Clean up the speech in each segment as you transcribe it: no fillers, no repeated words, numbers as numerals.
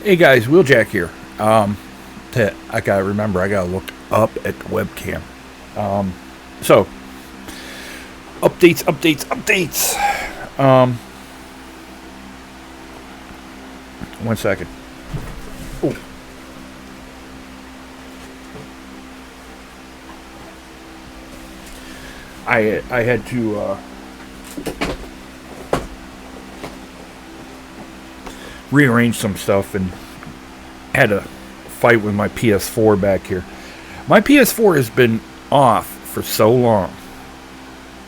Hey guys, Wheeljack here. I gotta remember, I gotta look up at the webcam. So, updates. One second. Ooh. I had to rearrange some stuff and had a fight with my PS4 back here. My PS4 has been off for so long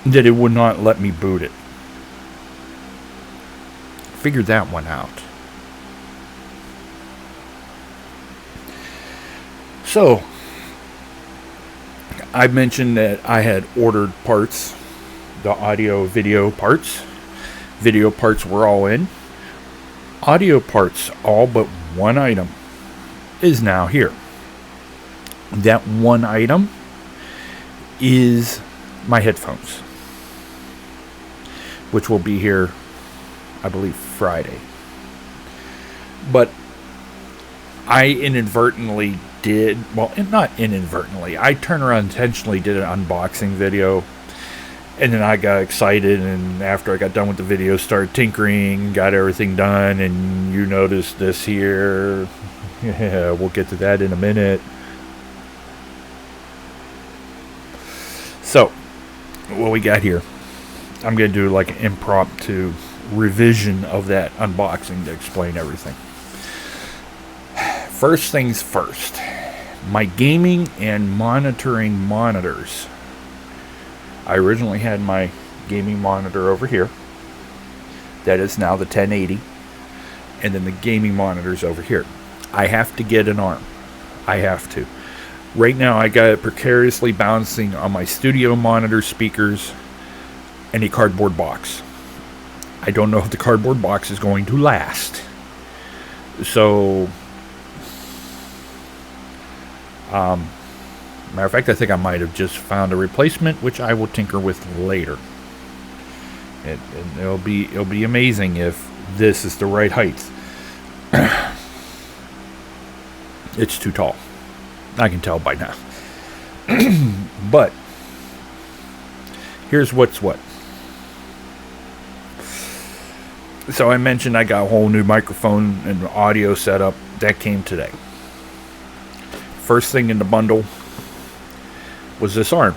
that it would not let me boot it. Figured that one out. So, I mentioned that I had ordered parts, the audio video parts. Video parts were all in. Audio parts, all but one item, is now here. That one item is my headphones, which will be here, I believe, Friday. But I inadvertently did, well, not inadvertently, I turned around intentionally did an unboxing video, and then I got excited, and after I got done with the video, started tinkering, got everything done, and you noticed this here. Yeah, we'll get to that in a minute. So, what we got here, I'm going to do like an impromptu revision of that unboxing to explain everything. First things first, my gaming and monitoring monitors. I originally had my gaming monitor over here. That is now the 1080. And then the gaming monitor's over here. I have to get an arm. I have to. Right now I got it precariously balancing on my studio monitor speakers and a cardboard box. I don't know if the cardboard box is going to last. So, matter of fact, I think I might have just found a replacement, which I will tinker with later. It'll be amazing if this is the right height. It's too tall. I can tell by now. But here's what's what. So I mentioned I got a whole new microphone and audio setup. That came today. First thing in the bundle was this arm,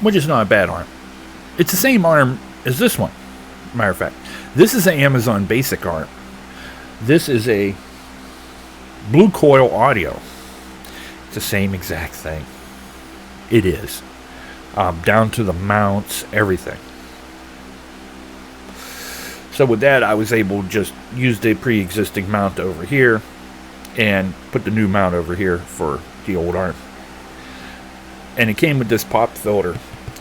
which is not a bad arm. It's the same arm as this one. Matter of fact, this is an Amazon Basic arm. This is a Blue Coil Audio. It's the same exact thing. It is. Down to the mounts, everything. So with that, I was able to just use the pre-existing mount over here and put the new mount over here for the old arm. And it came with this pop filter,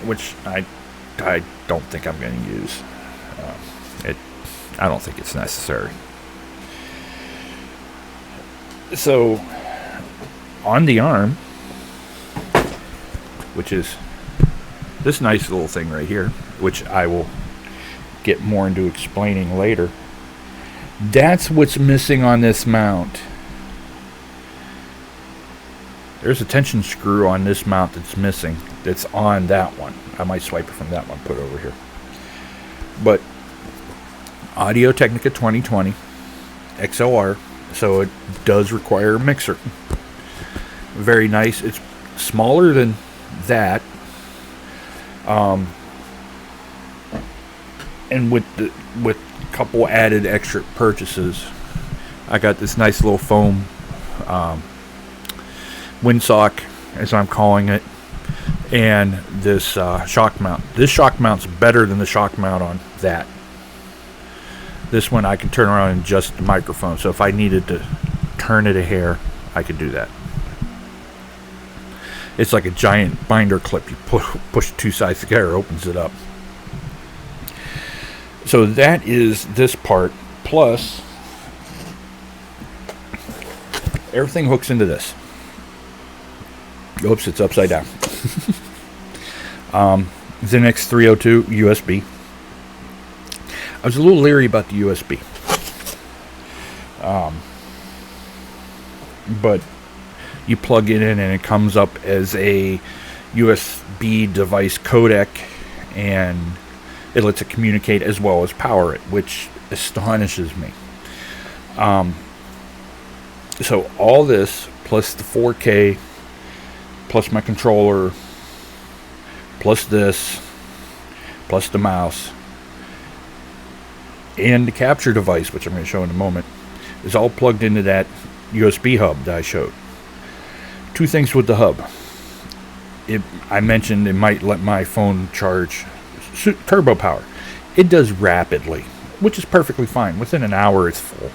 which I don't think I'm going to use. I don't think it's necessary. So, on the arm, which is this nice little thing right here, which I will get more into explaining later, that's what's missing on this mount. There's a tension screw on this mount that's missing, that's on that one. I might swipe it from that one, put it over here. But Audio Technica 2020 XLR, so it does require a mixer. Very nice. It's smaller than that. And with a couple added extra purchases, I got this nice little foam windsock, as I'm calling it, and this shock mount. This shock mount's better than the shock mount on that. This one I can turn around and adjust the microphone, so if I needed to turn it a hair, I could do that. It's like a giant binder clip. You push two sides together, opens it up. So that is this part, plus everything hooks into this. Oops, it's upside down. Zenix 302 USB. I was a little leery about the USB. But you plug it in and it comes up as a USB device codec, and it lets it communicate as well as power it, which astonishes me. So all this plus the 4K plus my controller plus this plus the mouse and the capture device, which I'm going to show in a moment, is all plugged into that USB hub that I showed. Two things with the hub. I mentioned it might let my phone charge turbo power. It does rapidly, which is perfectly fine. Within an hour it's full.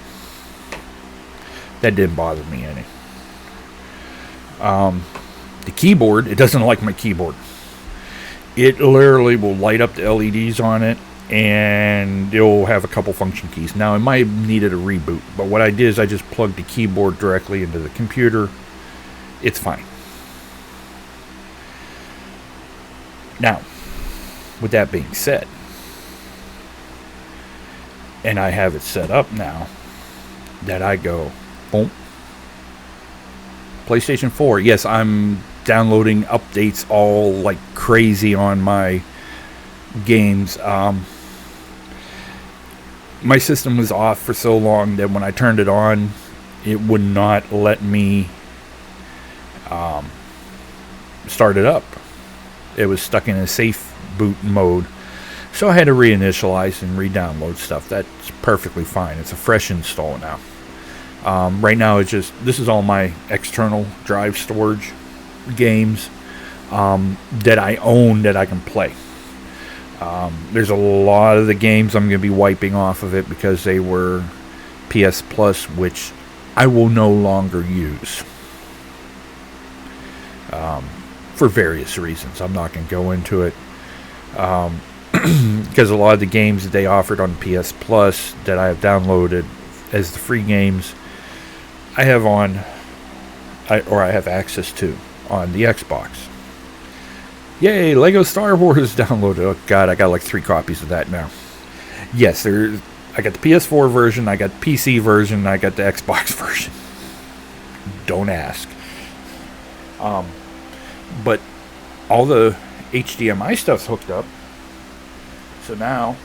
That didn't bother me any. The keyboard, it doesn't like my keyboard. It literally will light up the LEDs on it, and it'll have a couple function keys. Now, it might have needed a reboot, but what I did is I just plugged the keyboard directly into the computer. It's fine. Now, with that being said, and I have it set up now, that I go, boom, PlayStation 4. Yes, I'm downloading updates all like crazy on my games. My system was off for so long that when I turned it on, it would not let me start it up. It was stuck in a safe boot mode. So I had to reinitialize and re-download stuff. That's perfectly fine. It's a fresh install now. Right now, it's just, this is all my external drive storage games that I own that I can play. There's a lot of the games I'm going to be wiping off of it because they were PS Plus, which I will no longer use. For various reasons. I'm not going to go into it. Because a lot of the games that they offered on PS Plus that I have downloaded as the free games, I have I have access to on the Xbox. Yay, Lego Star Wars downloaded. Oh god, I got like 3 copies of that now. Yes, I got the PS4 version, I got the PC version, I got the Xbox version. Don't ask. But all the HDMI stuff's hooked up. So now,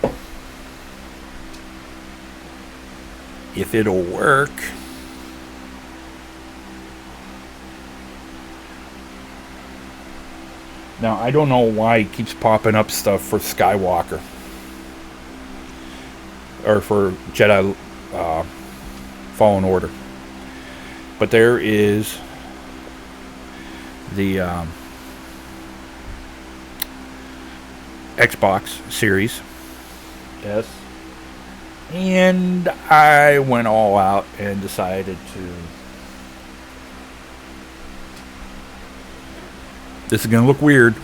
if it'll work, now I don't know why it keeps popping up stuff for Skywalker or for Jedi Fallen Order, but there is the Xbox Series S, and I went all out and decided to, this is gonna look weird,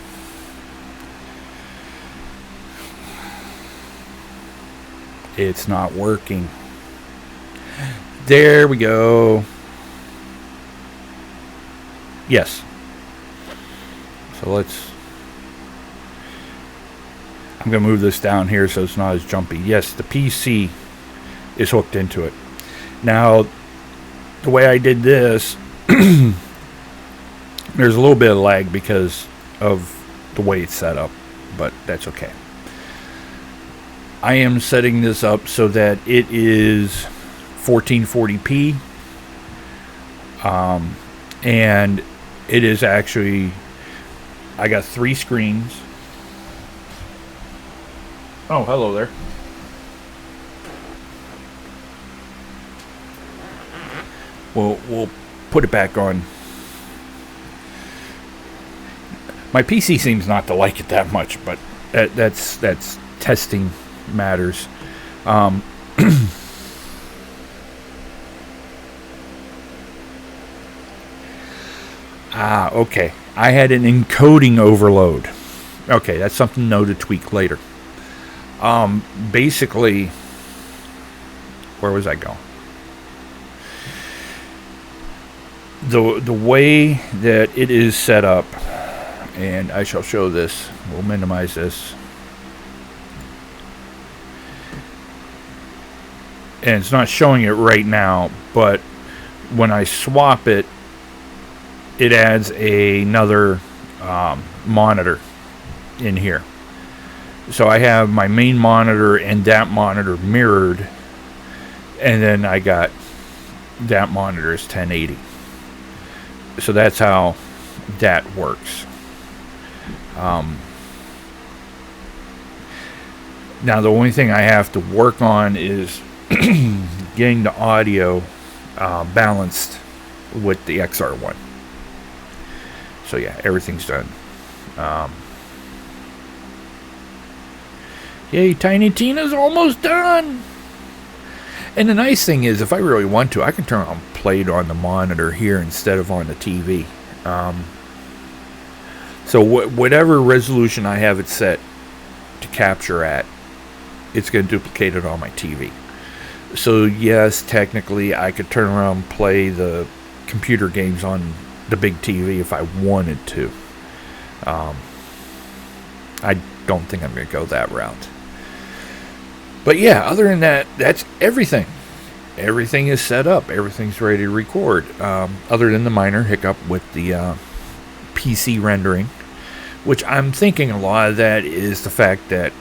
it's not working. There we go. Yes. So I'm going to move this down here so it's not as jumpy. Yes, the PC is hooked into it. Now, the way I did this, there's a little bit of lag because of the way it's set up, but that's okay. I am setting this up so that it is 1440p, and it is actually, I got 3 screens. Oh, hello there. We'll put it back on. My PC seems not to like it that much, but that's testing matters. Okay. I had an encoding overload. Okay, that's something to tweak later. Basically, where was I going? The way that it is set up, and I shall show this. We'll minimize this. and it's not showing it right now, but when I swap it, it adds another monitor in here. So I have my main monitor and that monitor mirrored, and then I got that monitor is 1080. So that's how that works. Now the only thing I have to work on is getting the audio balanced with the XR1. So yeah, everything's done. Yay, Tiny Tina's almost done! And the nice thing is, if I really want to, I can turn on play it on the monitor here instead of on the TV. So whatever resolution I have it set to capture at, it's going to duplicate it on my TV. So yes, technically I could turn around and play the computer games on the big TV if I wanted to. I don't think I'm going to go that route. But yeah, other than that, that's everything. Everything is set up. Everything's ready to record. Other than the minor hiccup with the PC rendering, which I'm thinking a lot of that is the fact that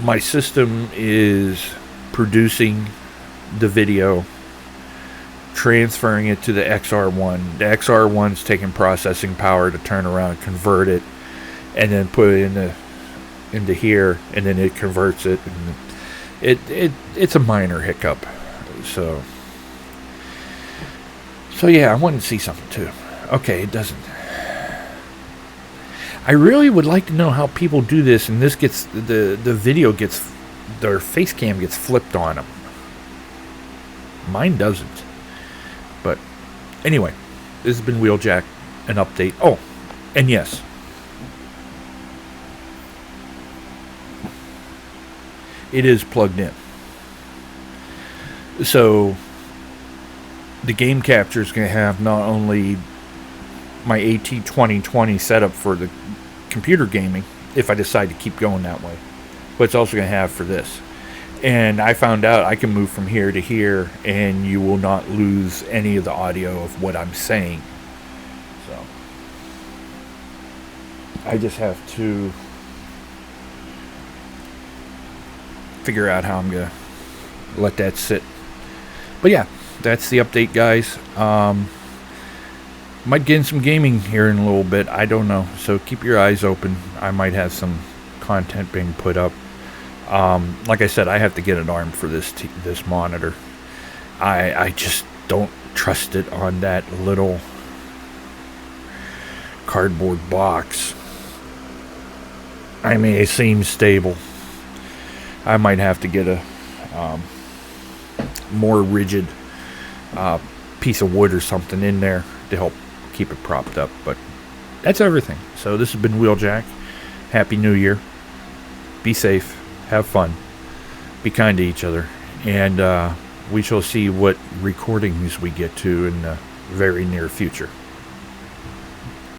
my system is producing the video, transferring it to the XR1. The XR1's taking processing power to turn around and convert it, and then put it into here, and then it converts it. And it's a minor hiccup. So yeah, I wanted to see something too. Okay, it doesn't. I really would like to know how people do this, and this gets the video gets, their face cam gets flipped on them. Mine doesn't. But anyway, this has been Wheeljack, an update. Oh, and yes, it is plugged in. So the game capture is going to have not only my AT2020 setup for the computer gaming, if I decide to keep going that way, but it's also going to have for this. And I found out I can move from here to here, and you will not lose any of the audio of what I'm saying. So I just have to figure out how I'm going to let that sit. But yeah, that's the update, guys. Might get in some gaming here in a little bit. I don't know. So keep your eyes open. I might have some content being put up. Like I said, I have to get an arm for this monitor. I just don't trust it on that little cardboard box. I mean, it seems stable. I might have to get a more rigid piece of wood or something in there to help keep it propped up. But that's everything. So this has been Wheeljack. Happy New Year. Be safe. Have fun. Be kind to each other. And we shall see what recordings we get to in the very near future.